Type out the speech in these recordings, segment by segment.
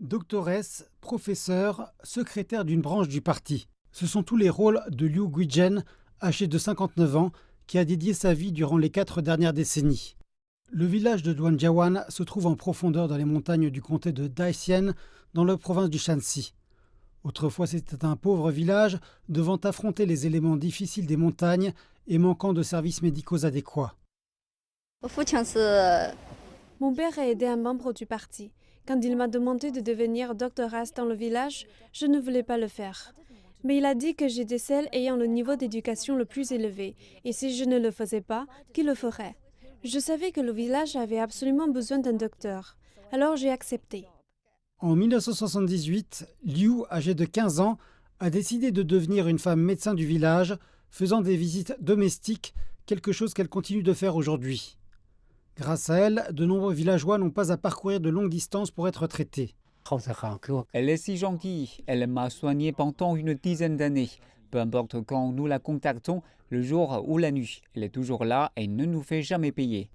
Doctoresse, professeur, secrétaire d'une branche du parti. Ce sont tous les rôles de Liu Guizhen, âgé de 59 ans, qui a dédié sa vie durant les 4 dernières décennies. Le village de Duanjiawan se trouve en profondeur dans les montagnes du comté de Daxian, dans la province du Shanxi. Autrefois, c'était un pauvre village devant affronter les éléments difficiles des montagnes et manquant de services médicaux adéquats. Mon père a aidé un membre du parti. Quand il m'a demandé de devenir doctoresse dans le village, je ne voulais pas le faire. Mais il a dit que j'étais celle ayant le niveau d'éducation le plus élevé, et si je ne le faisais pas, qu'il le ferait. Je savais que le village avait absolument besoin d'un docteur, alors j'ai accepté. En 1978, Liu, âgée de 15 ans, a décidé de devenir une femme médecin du village, faisant des visites domestiques, quelque chose qu'elle continue de faire aujourd'hui. Grâce à elle, de nombreux villageois n'ont pas à parcourir de longues distances pour être traités. Elle est si gentille, elle m'a soigné pendant une dizaine d'années. Peu importe quand nous la contactons, le jour ou la nuit, elle est toujours là et ne nous fait jamais payer.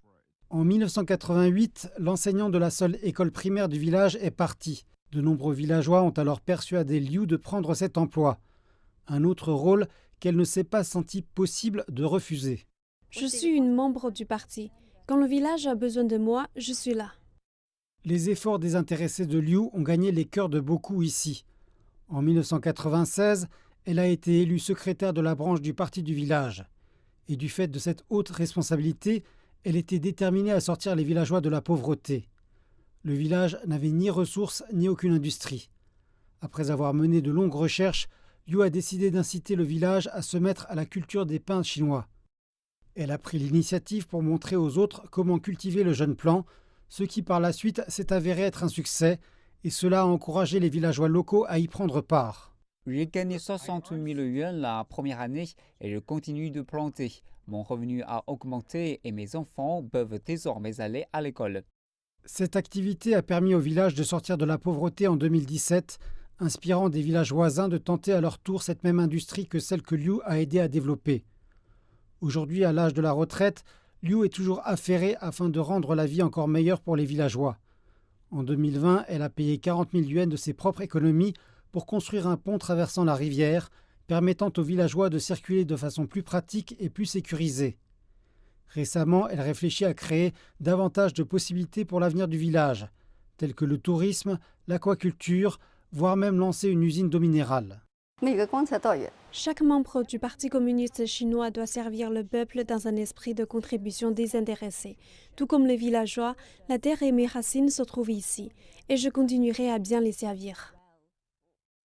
En 1988, l'enseignant de la seule école primaire du village est parti. De nombreux villageois ont alors persuadé Liu de prendre cet emploi. Un autre rôle qu'elle ne s'est pas sentie possible de refuser. Je suis une membre du parti. Quand le village a besoin de moi, je suis là. Les efforts désintéressés de Liu ont gagné les cœurs de beaucoup ici. En 1996, elle a été élue secrétaire de la branche du parti du village. Et du fait de cette haute responsabilité, elle était déterminée à sortir les villageois de la pauvreté. Le village n'avait ni ressources ni aucune industrie. Après avoir mené de longues recherches, Liu a décidé d'inciter le village à se mettre à la culture des pins chinois. Elle a pris l'initiative pour montrer aux autres comment cultiver le jeune plant, ce qui par la suite s'est avéré être un succès, et cela a encouragé les villageois locaux à y prendre part. J'ai gagné 60 000 yuan la première année et je continue de planter. Mon revenu a augmenté et mes enfants peuvent désormais aller à l'école. Cette activité a permis au village de sortir de la pauvreté en 2017, inspirant des villages voisins de tenter à leur tour cette même industrie que celle que Liu a aidé à développer. Aujourd'hui, à l'âge de la retraite, Liu est toujours affairée afin de rendre la vie encore meilleure pour les villageois. En 2020, elle a payé 40 000 yuan de ses propres économies pour construire un pont traversant la rivière, permettant aux villageois de circuler de façon plus pratique et plus sécurisée. Récemment, elle réfléchit à créer davantage de possibilités pour l'avenir du village, telles que le tourisme, l'aquaculture, voire même lancer une usine d'eau minérale. Chaque membre du Parti communiste chinois doit servir le peuple dans un esprit de contribution désintéressée. Tout comme les villageois, la terre et mes racines se trouvent ici, et je continuerai à bien les servir.